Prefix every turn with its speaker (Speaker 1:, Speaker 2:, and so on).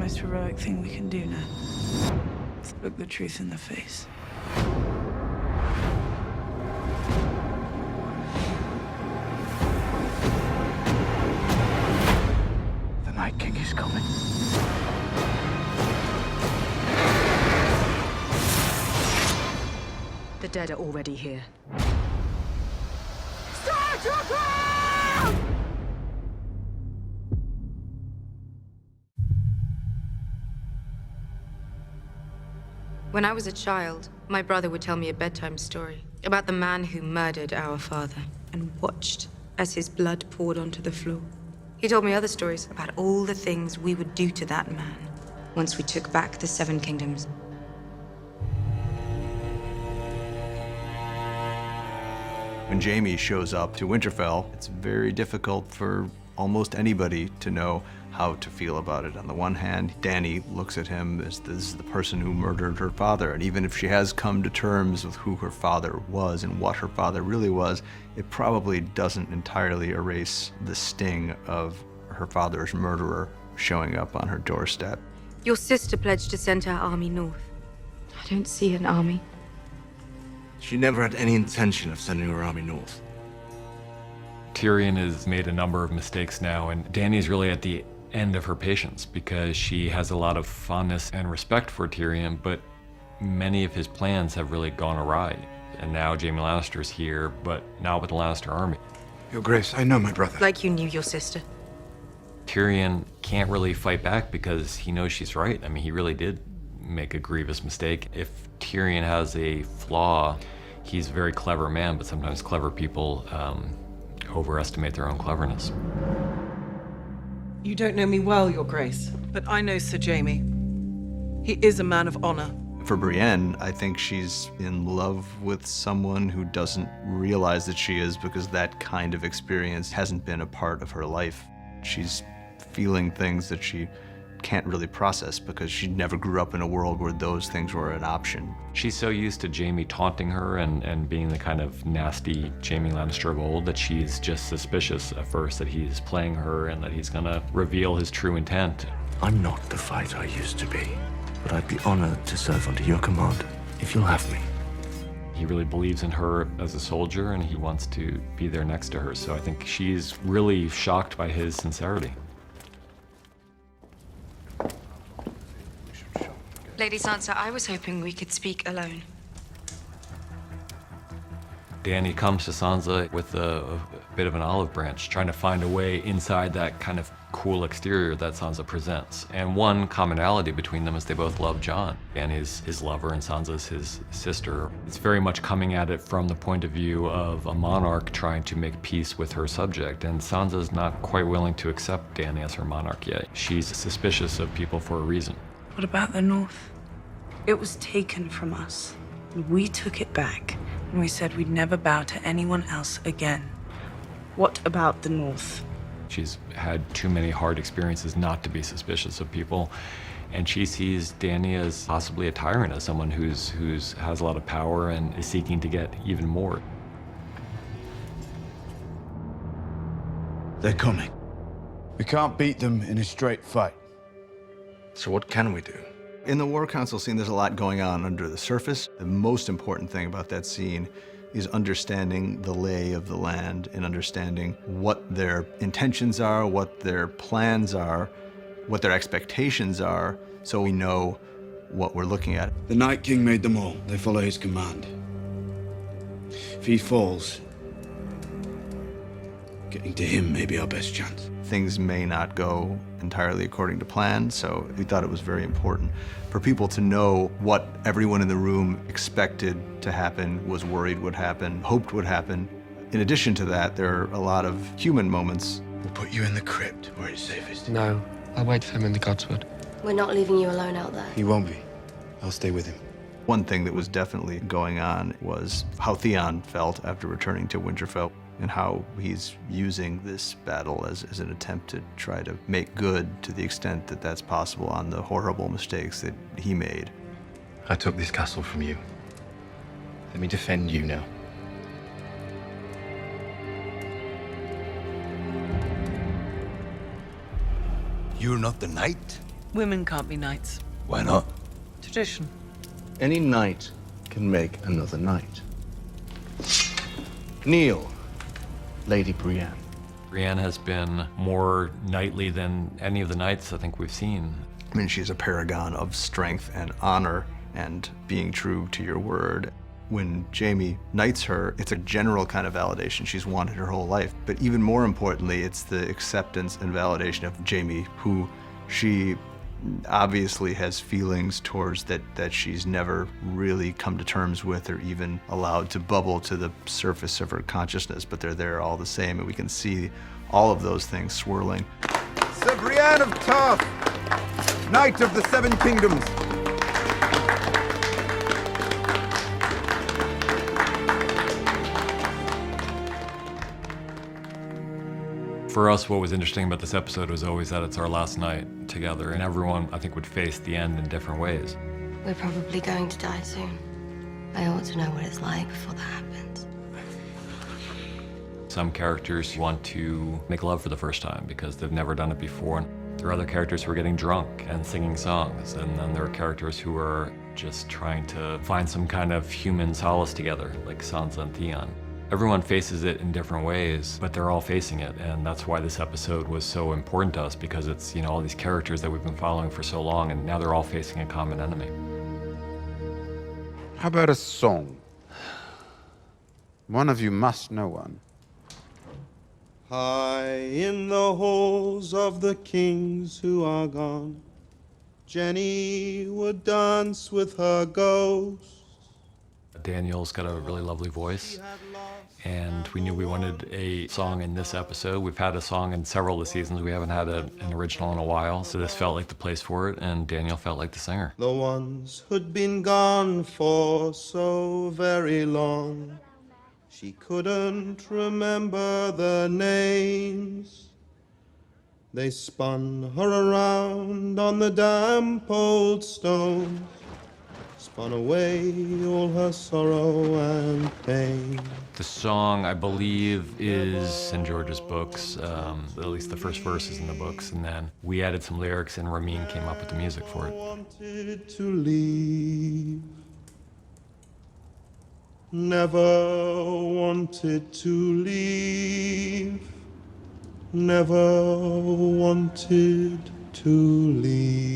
Speaker 1: most heroic thing we can do now. Is look the truth in the face.
Speaker 2: The Night King is coming.
Speaker 3: The dead are already here.
Speaker 4: When I was a child, my brother would tell me a bedtime story about the man who murdered our father and watched as his blood poured onto the floor. He told me other stories about all the things we would do to that man once we took back the Seven Kingdoms.
Speaker 5: When Jaime shows up to Winterfell, it's very difficult for almost anybody to know how to feel about it. On the one hand, Dany looks at him as this is the person who murdered her father, and even if she has come to terms with who her father was and what her father really was, it probably doesn't entirely erase the sting of her father's murderer showing up on her doorstep.
Speaker 4: Your sister pledged to send her army north. I don't see an army.
Speaker 6: She never had any intention of sending her army north.
Speaker 7: Tyrion has made a number of mistakes now, and Dany's really at the end of her patience because she has a lot of fondness and respect for Tyrion, but many of his plans have really gone awry. And now Jaime Lannister's here, but not with the Lannister army.
Speaker 6: Your Grace, I know my brother.
Speaker 4: Like you knew your sister.
Speaker 7: Tyrion can't really fight back because he knows she's right. I mean, he really did make a grievous mistake. If Tyrion has a flaw, he's a very clever man, but sometimes clever people overestimate their own cleverness.
Speaker 1: You don't know me well, Your Grace, but I know Sir Jaime. He is a man of honor.
Speaker 5: For Brienne, I think she's in love with someone who doesn't realize that she is because that kind of experience hasn't been a part of her life. She's feeling things that she can't really process because she never grew up in a world where those things were an option.
Speaker 7: She's so used to Jaime taunting her and being the kind of nasty Jaime Lannister of old that she's just suspicious at first that he's playing her and that he's gonna reveal his true intent.
Speaker 6: I'm not the fighter I used to be, but I'd be honored to serve under your command, if you'll have me.
Speaker 7: He really believes in her as a soldier and he wants to be there next to her, so I think she's really shocked by his sincerity.
Speaker 4: Lady Sansa, I was hoping we could speak alone.
Speaker 7: Dany comes to Sansa with a bit of an olive branch, trying to find a way inside that kind of cool exterior that Sansa presents. And one commonality between them is they both love Jon, and his lover, and Sansa's his sister. It's very much coming at it from the point of view of a monarch trying to make peace with her subject, and Sansa's not quite willing to accept Dany as her monarch yet. She's suspicious of people for a reason.
Speaker 1: What about the North? It was taken from us. We took it back, and we said we'd never bow to anyone else again. What about the North?
Speaker 7: She's had too many hard experiences not to be suspicious of people, and she sees Dany as possibly a tyrant, as someone who's has a lot of power and is seeking to get even more.
Speaker 2: They're coming. We can't beat them in a straight fight.
Speaker 6: So what can we do?
Speaker 5: In the War Council scene, there's a lot going on under the surface. The most important thing about that scene is understanding the lay of the land and understanding what their intentions are, what their plans are, what their expectations are, so we know what we're looking at.
Speaker 2: The Night King made them all. They follow his command. If he falls, getting to him may be our best chance.
Speaker 5: Things may not go entirely according to plan, so we thought it was very important for people to know what everyone in the room expected to happen, was worried would happen, hoped would happen. In addition to that, there are a lot of human moments.
Speaker 2: We'll put you in the crypt where it's safest.
Speaker 8: No, I'll wait for him in the Godswood.
Speaker 9: We're not leaving you alone out there.
Speaker 2: He won't be. I'll stay with him.
Speaker 5: One thing that was definitely going on was how Theon felt after returning to Winterfell, and how he's using this battle as an attempt to try to make good to the extent that that's possible on the horrible mistakes that he made.
Speaker 10: I took this castle from you. Let me defend you now.
Speaker 11: You're not the knight?
Speaker 1: Women can't be knights.
Speaker 6: Why not?
Speaker 1: Tradition.
Speaker 6: Any knight can make another knight. Kneel, Lady Brienne.
Speaker 7: Brienne has been more knightly than any of the knights I think we've seen.
Speaker 5: I mean, she's a paragon of strength and honor and being true to your word. When Jaime knights her, it's a general kind of validation she's wanted her whole life. But even more importantly, it's the acceptance and validation of Jaime, who she obviously has feelings towards that she's never really come to terms with or even allowed to bubble to the surface of her consciousness, but they're there all the same, and we can see all of those things swirling.
Speaker 3: Sir Brienne of Tarth, Knight of the Seven Kingdoms.
Speaker 7: For us, what was interesting about this episode was always that it's our last night together, and everyone, I think, would face the end in different ways.
Speaker 9: We're probably going to die soon. I ought to know what it's like before that happens.
Speaker 7: Some characters want to make love for the first time because they've never done it before. There are other characters who are getting drunk and singing songs, and then there are characters who are just trying to find some kind of human solace together, like Sansa and Theon. Everyone faces it in different ways, but they're all facing it, and that's why this episode was so important to us, because it's, you know, all these characters that we've been following for so long, and now they're all facing a common enemy.
Speaker 3: How about a song? One of you must know one.
Speaker 11: High in the halls of the kings who are gone, Jenny would dance with her ghost.
Speaker 7: Daniel's got a really lovely voice, and we knew we wanted a song in this episode. We've had a song in several of the seasons. We haven't had an original in a while, so this felt like the place for it, and Daniel felt like the singer.
Speaker 11: The ones who'd been gone for so very long, she couldn't remember their names. They spun her around on the damp old stones, spun away all her sorrow and pain.
Speaker 7: The song, I believe, is in George's books. At least the first verse is in the books, and then we added some lyrics, and Ramin came up with the music for it.
Speaker 11: Wanted to leave, never wanted to leave, never wanted to leave.